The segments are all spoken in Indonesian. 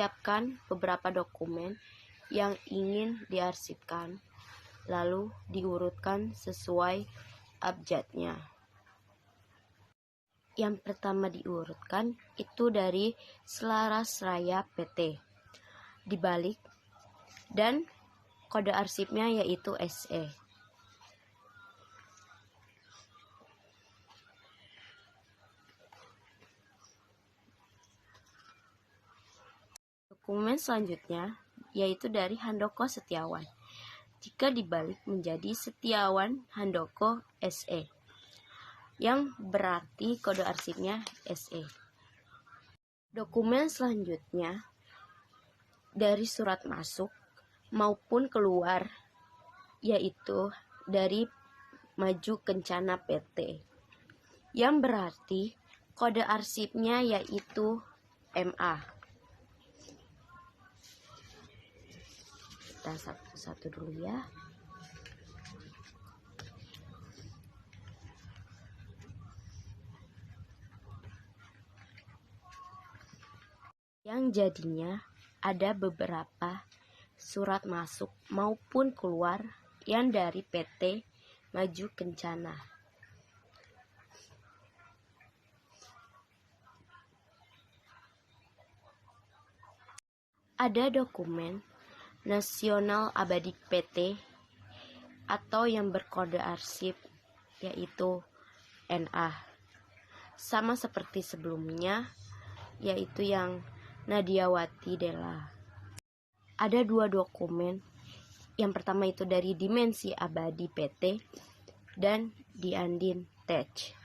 siapkan beberapa dokumen yang ingin diarsipkan, lalu diurutkan sesuai abjadnya. Yang pertama diurutkan itu dari selaras raya PT, dibalik, dan kode arsipnya yaitu SE. Dokumen selanjutnya yaitu dari Handoko Setiawan, jika dibalik menjadi Setiawan Handoko SE, yang berarti kode arsipnya SE. Dokumen selanjutnya dari surat masuk maupun keluar, yaitu dari Maju Kencana PT, yang berarti kode arsipnya yaitu MA. Kita satu-satu dulu ya. Yang jadinya ada beberapa surat masuk maupun keluar yang dari PT Maju Kencana. Ada dokumen Nasional Abadi PT atau yang berkode arsip yaitu NA. Sama seperti sebelumnya, yaitu yang Nadiawati Della. Ada dua dokumen. Yang pertama itu dari Dimensi Abadi PT dan Diandin Tech.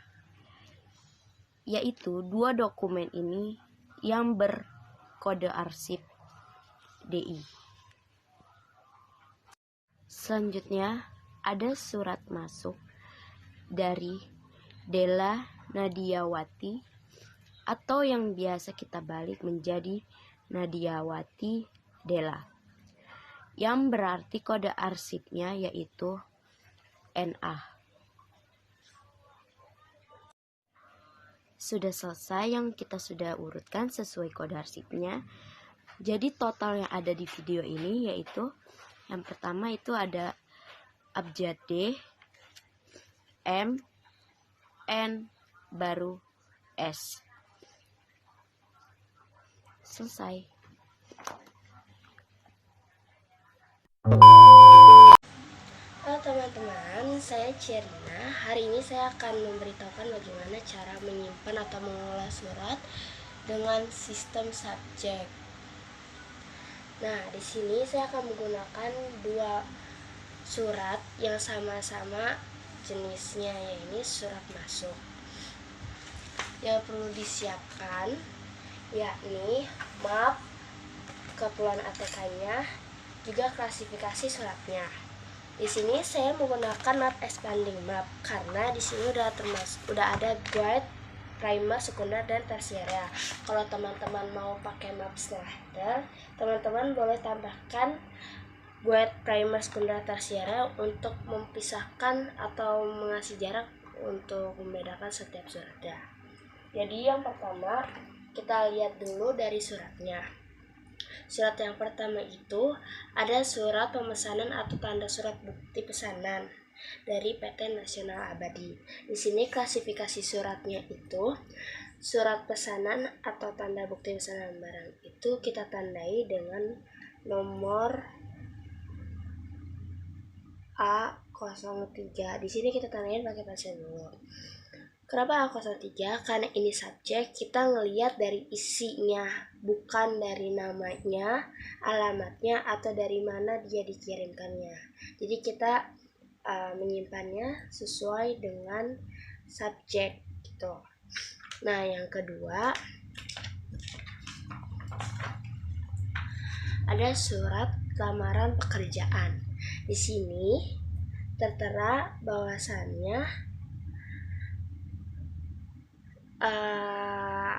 Yaitu dua dokumen ini yang berkode arsip DI. Selanjutnya ada surat masuk dari Della Nadiawati atau yang biasa kita balik menjadi Nadiawati Della, yang berarti kode arsipnya yaitu NA. Sudah selesai, yang kita sudah urutkan sesuai kode arsipnya. Jadi total yang ada di video ini yaitu yang pertama itu ada abjad D, M, N, baru S. Selesai. Halo teman-teman, saya Cerina. Hari ini saya akan memberitahukan bagaimana cara menyimpan atau mengelola surat dengan sistem subjek. Nah, di sini saya akan menggunakan dua surat yang sama-sama jenisnya, yaitu surat masuk. Yang perlu disiapkan yakni map, keperluan ATK-nya, juga klasifikasi suratnya. Di sini saya menggunakan map expanding map karena di sini udah ada guide, primer, sekunder, dan tersier. Kalau teman-teman mau pakai map standar, teman-teman boleh tambahkan guide, primer, sekunder, tersier untuk memisahkan atau mengasih jarak untuk membedakan setiap suratnya. Jadi yang pertama kita lihat dulu dari suratnya. Surat yang pertama itu ada surat pemesanan atau tanda surat bukti pesanan dari PT Nasional Abadi. Di sini klasifikasi suratnya itu surat pesanan atau tanda bukti pesanan barang itu kita tandai dengan nomor A03. Di sini kita tandain pakai pensil dulu. Kenapa A03? Karena ini subjek, kita ngelihat dari isinya, bukan dari namanya, alamatnya, atau dari mana dia dikirimkannya. Jadi kita menyimpannya sesuai dengan subjek gitu. Nah, yang kedua ada surat lamaran pekerjaan. Di sini tertera bahwasannya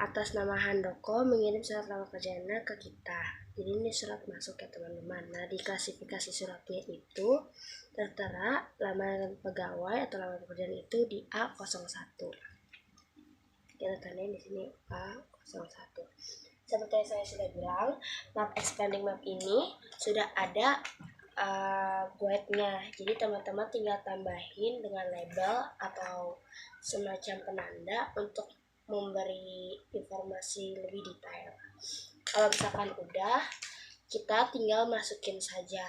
atas nama Handoko mengirim surat lamaran pekerjaannya ke kita. Jadi ini surat masuk ya teman-teman. Nah, di klasifikasi suratnya itu tertera lamaran pegawai atau lamaran pekerjaan itu di A01. Kita tandain di sini A01. Seperti yang saya sudah bilang, map expanding map ini sudah ada guide-nya. Jadi teman-teman tinggal tambahin dengan label atau semacam penanda untuk memberi informasi lebih detail. Kalau misalkan udah, kita tinggal masukin saja.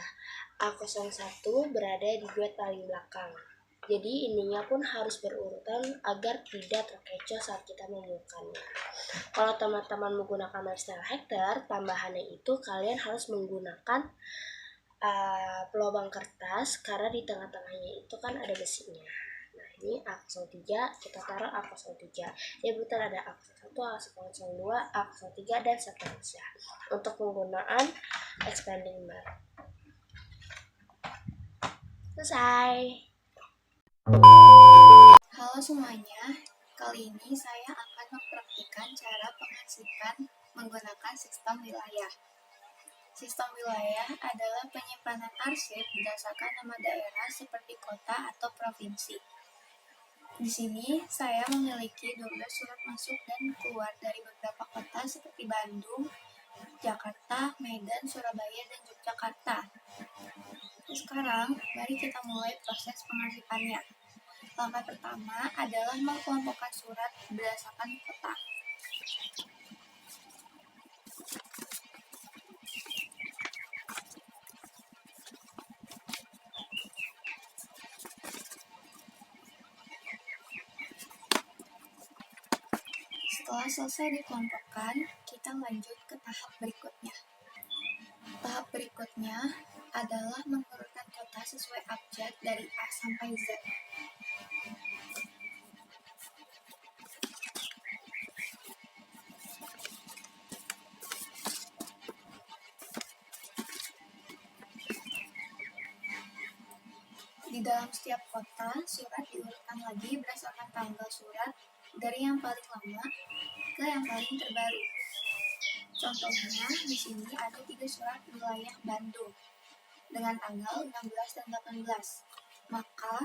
A01 berada di guide paling belakang. Jadi ininya pun harus berurutan agar tidak terkecoh saat kita menemukannya. Kalau teman-teman menggunakan MapSnell Hacker, tambahannya itu kalian harus menggunakan pelubang kertas karena di tengah-tengahnya itu kan ada besinya. Nah, ini A03, kita taruh A03. Ya betul, ada A01, A02, A03, dan seterusnya. Untuk penggunaan expanding map. Selesai. Halo semuanya, kali ini saya akan mempraktikkan cara pengarsipan menggunakan sistem wilayah. Sistem wilayah adalah penyimpanan arsip berdasarkan nama daerah seperti kota atau provinsi. Di sini saya memiliki 12 surat masuk dan keluar dari beberapa kota seperti Bandung, Jakarta, Medan, Surabaya, dan Yogyakarta. Sekarang, mari kita mulai proses pengarsipannya. Langkah pertama adalah mengkelompokkan surat berdasarkan kota. Setelah selesai dikelompokkan, kita lanjut ke tahap berikutnya. Tahap berikutnya adalah mengurutkan kota sesuai abjad dari A sampai Z. Di dalam setiap kota, surat diurutkan lagi berdasarkan tanggal surat dari yang paling lama ke yang paling terbaru. Contohnya, di sini ada 3 surat wilayah Bandung dengan tanggal 16 dan 18. Maka,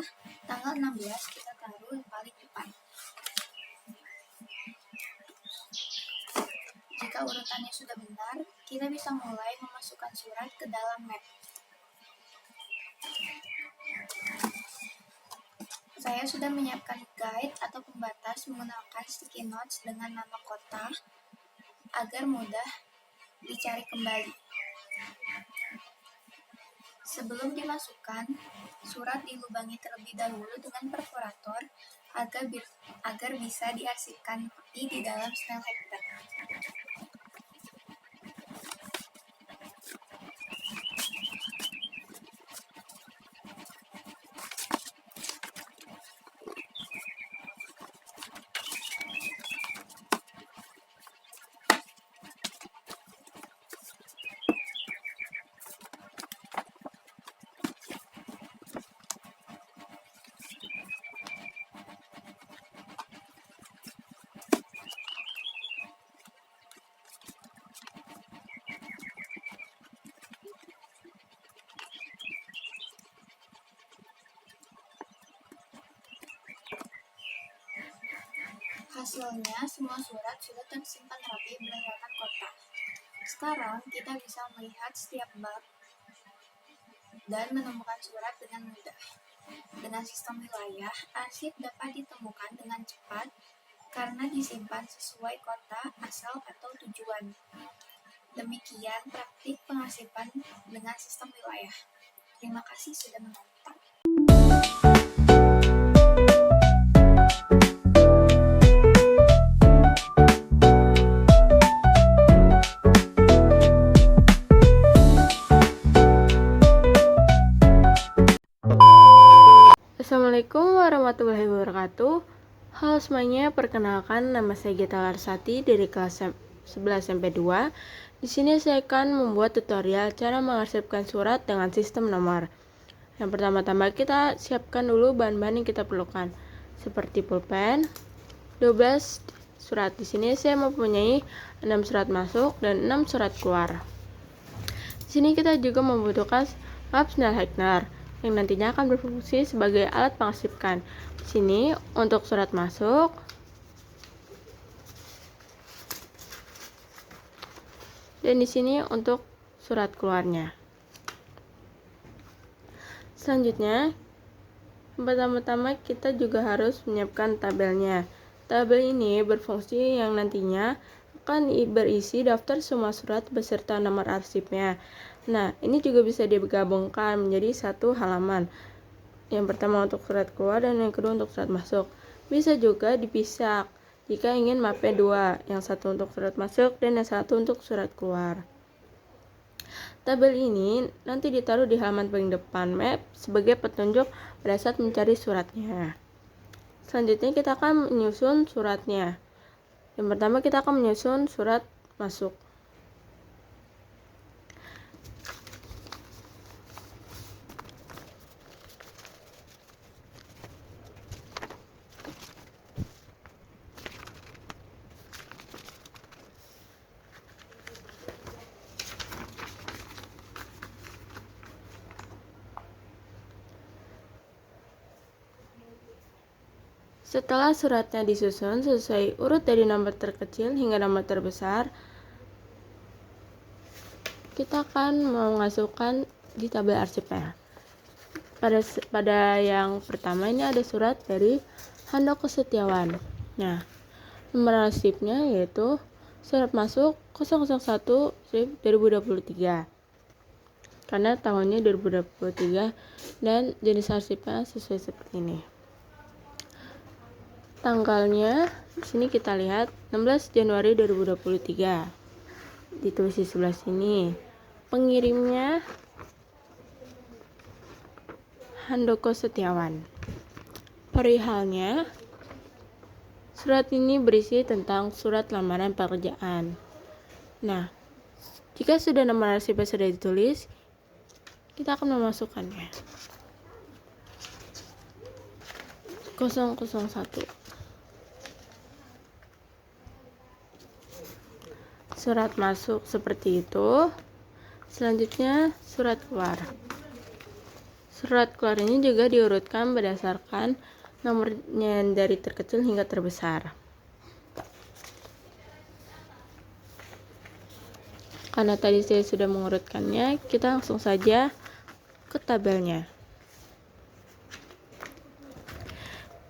tanggal 16 kita taruh yang paling depan. Jika urutannya sudah benar, kita bisa mulai memasukkan surat ke dalam map. Saya sudah menyiapkan guide atau pembatas menggunakan sticky notes dengan nama kota agar mudah dicari kembali. Sebelum dimasukkan, surat dilubangi terlebih dahulu dengan perforator agar bisa diarsipkan rapi di dalam Snell Hacker. Hasilnya, semua surat sudah tersimpan rapi berdasarkan kota. Sekarang, kita bisa melihat setiap bab dan menemukan surat dengan mudah. Dengan sistem wilayah, arsip dapat ditemukan dengan cepat karena disimpan sesuai kota, asal, atau tujuan. Demikian praktik pengarsipan dengan sistem wilayah. Terima kasih sudah menonton. Assalamualaikum warahmatullahi wabarakatuh. Halo semuanya, perkenalkan nama saya Gita Larsati dari kelas 11 MP2. Di sini saya akan membuat tutorial cara mengarsipkan surat dengan sistem nomor. Yang pertama-tama kita siapkan dulu bahan-bahan yang kita perlukan, seperti pulpen, 12 surat. Di sini saya mempunyai 6 surat masuk dan 6 surat keluar. Di sini kita juga membutuhkan MapSnell Hacker yang nantinya akan berfungsi sebagai alat pengarsipkan. Di sini untuk surat masuk Dan di sini untuk surat keluarnya. Selanjutnya, pertama-tama kita juga harus menyiapkan tabelnya. Tabel ini berfungsi yang nantinya akan berisi daftar semua surat beserta nomor arsipnya. Nah, ini juga bisa digabungkan menjadi satu halaman. Yang pertama untuk surat keluar dan yang kedua untuk surat masuk. Bisa juga dipisah jika ingin mapnya dua, yang satu untuk surat masuk dan yang satu untuk surat keluar. Tabel ini nanti ditaruh di halaman paling depan map sebagai petunjuk pada saat mencari suratnya. Selanjutnya kita akan menyusun suratnya. Yang pertama kita akan menyusun surat masuk. Setelah suratnya disusun sesuai urut dari nomor terkecil hingga nomor terbesar, kita akan memasukkan di tabel arsipnya. Pada yang pertama ini ada surat dari Handoko Setiawan. Nah, nomor arsipnya yaitu surat masuk 001/2023. Karena tahunnya 2023 dan jenis arsipnya sesuai seperti ini. Tanggalnya di sini kita lihat 16 Januari 2023. Ditulis di sebelah sini. Pengirimnya Handoko Setiawan. Perihalnya, surat ini berisi tentang surat lamaran pekerjaan. Nah, jika sudah nomor arsipnya sudah ditulis, kita akan memasukkannya. 001. Surat masuk seperti itu. Selanjutnya surat keluar. Surat keluar ini juga diurutkan berdasarkan nomornya dari terkecil hingga terbesar. Karena tadi saya sudah mengurutkannya, kita langsung saja ke tabelnya.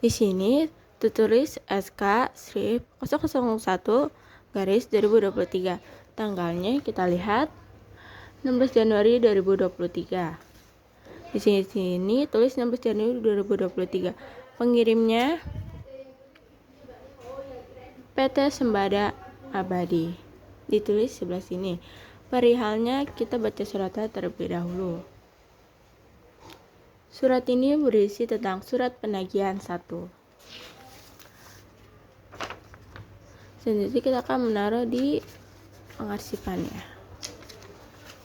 Di sini tertulis SK strip 001/2023. Tanggalnya kita lihat 16 Januari 2023. Di sini tulis 16 Januari 2023. Pengirimnya PT Sembada Abadi. Ditulis sebelah sini. Perihalnya kita baca suratnya terlebih dahulu. Surat ini berisi tentang surat penagihan 1. Selanjutnya kita akan menaruh di pengarsipannya.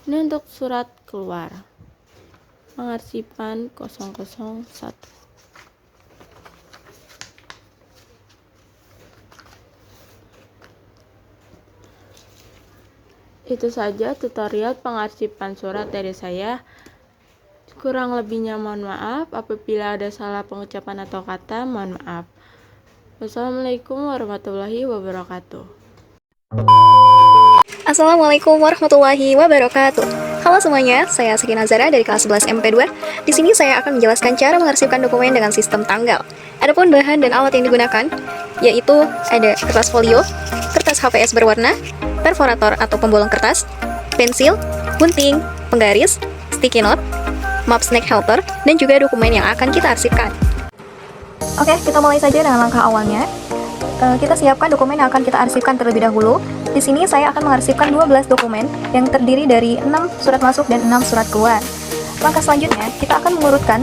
Ini untuk surat keluar. Pengarsipan 001. Itu saja tutorial pengarsipan surat dari saya. Kurang lebihnya mohon maaf. Apabila ada salah pengucapan atau kata, mohon maaf. Wassalamualaikum warahmatullahi wabarakatuh. Assalamualaikum warahmatullahi wabarakatuh. Halo semuanya, saya Sakina Zara dari kelas 11 MP2. Di sini saya akan menjelaskan cara mengarsipkan dokumen dengan sistem tanggal. Adapun bahan dan alat yang digunakan yaitu ada kertas folio, kertas HVS berwarna, perforator atau pembolong kertas, pensil, gunting, penggaris, sticky note, map snack helper, dan juga dokumen yang akan kita arsipkan. Oke, kita mulai saja dengan langkah awalnya. Kita siapkan dokumen yang akan kita arsipkan terlebih dahulu. Di sini saya akan mengarsipkan 12 dokumen yang terdiri dari 6 surat masuk dan 6 surat keluar. Langkah selanjutnya, kita akan mengurutkan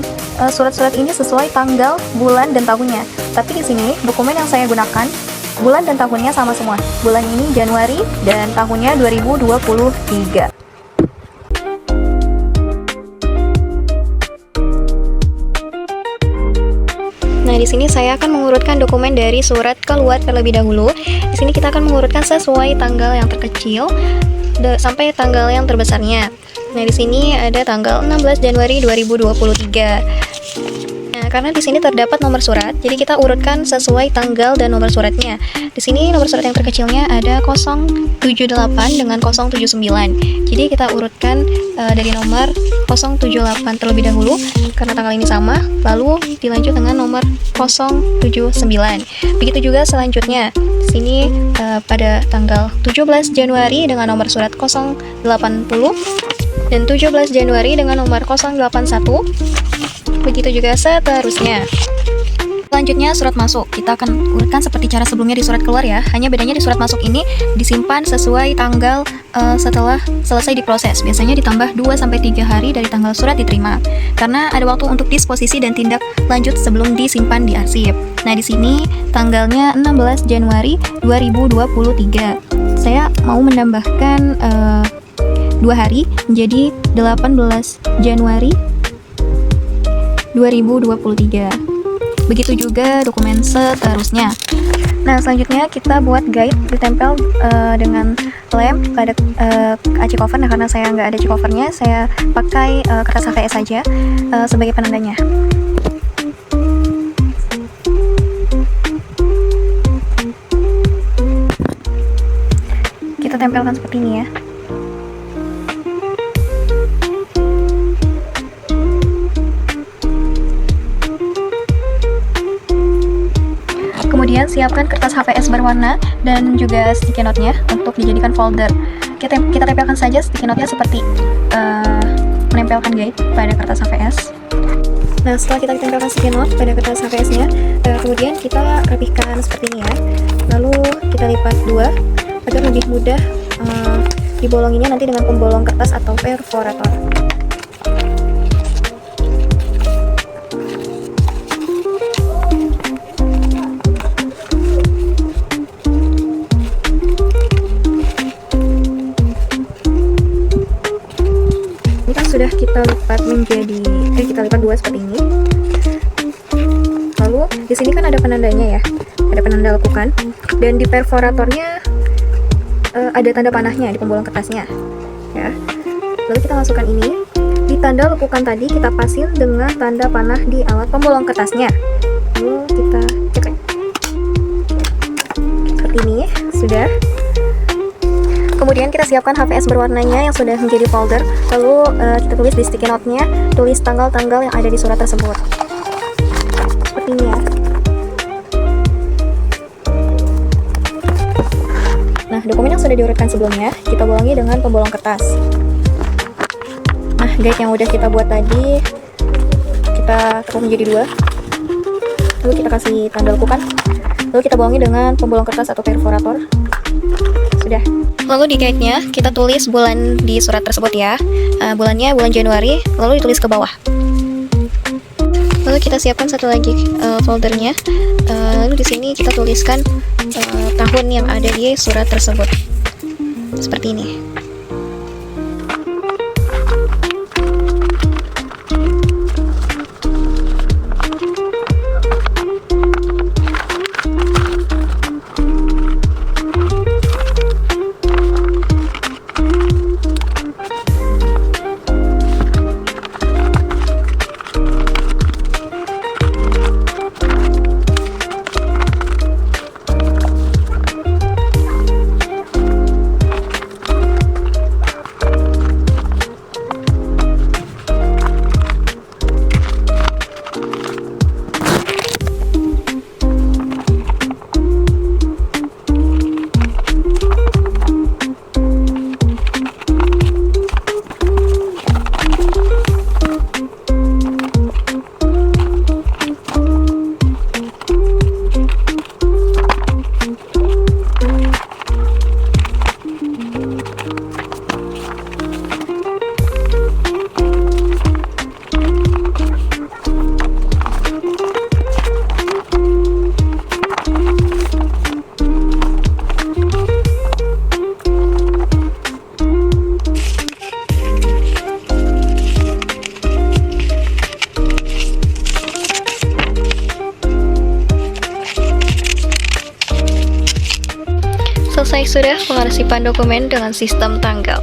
surat-surat ini sesuai tanggal, bulan, dan tahunnya. Tapi di sini dokumen yang saya gunakan bulan dan tahunnya sama semua. Bulan ini Januari dan tahunnya 2023. Nah, di sini saya akan mengurutkan dokumen dari surat keluar terlebih dahulu. Di sini kita akan mengurutkan sesuai tanggal yang terkecil sampai tanggal yang terbesarnya. Nah, di sini ada tanggal 16 Januari 2023. Nah, karena di sini terdapat nomor surat, jadi kita urutkan sesuai tanggal dan nomor suratnya. Di sini nomor surat yang terkecilnya ada 078 dengan 079. Jadi kita urutkan dari nomor 078 terlebih dahulu karena tanggal ini sama, lalu dilanjut dengan nomor 079. Begitu juga selanjutnya. Di sini pada tanggal 17 Januari dengan nomor surat 080 dan 17 Januari dengan nomor 081. Begitu juga seterusnya. Selanjutnya surat masuk. Kita akan urutkan seperti cara sebelumnya di surat keluar ya. Hanya bedanya di surat masuk ini disimpan sesuai tanggal setelah selesai diproses. Biasanya ditambah 2-3 hari dari tanggal surat diterima. Karena ada waktu untuk disposisi dan tindak lanjut sebelum disimpan di arsip. Nah, di sini tanggalnya 16 Januari 2023. Saya mau menambahkan 2 hari menjadi 18 Januari 2023. Begitu juga dokumen seterusnya. Nah, selanjutnya kita buat guide ditempel dengan lem pada AC cover. Nah, karena saya nggak ada AC covernya, saya pakai kertas HVS saja sebagai penandanya. Kita tempelkan seperti ini ya. Kemudian siapkan kertas HVS berwarna dan juga sticky note-nya untuk dijadikan folder. Kita tempelkan saja sticky note-nya seperti menempelkan guide pada kertas HVS. Nah, setelah kita tempelkan sticky note pada kertas HVS-nya, kemudian kita rapihkan seperti ini ya. Lalu kita lipat 2 agar lebih mudah dibolonginya nanti dengan pembolong kertas atau perforator. Sudah kita lipat kita lipat 2 seperti ini. Lalu di sini kan ada penandanya ya, ada penanda lekukan, dan di perforatornya ada tanda panahnya di pembolong kertasnya ya. Lalu kita masukkan ini di tanda lekukan tadi, kita pasin dengan tanda panah di alat pembolong kertasnya. Lalu kita cekrek seperti ini. Sudah. Kemudian kita siapkan HVS berwarnanya yang sudah menjadi folder. Lalu kita tulis di sticky note-nya, tulis tanggal-tanggal yang ada di surat tersebut. Seperti ini ya. Nah, dokumen yang sudah diurutkan sebelumnya, kita bolongi dengan pembolong kertas. Nah, guide yang udah kita buat tadi, kita tekuk menjadi 2. Lalu kita kasih tanda lekukan. Lalu kita bolongi dengan pembolong kertas atau perforator. Sudah. Lalu di guide-nya kita tulis bulan di surat tersebut ya. Bulannya bulan Januari, lalu ditulis ke bawah. Lalu kita siapkan satu lagi foldernya. Lalu di sini kita tuliskan tahun yang ada di surat tersebut. Seperti ini. Selesai sudah pengarsipan dokumen dengan sistem tanggal.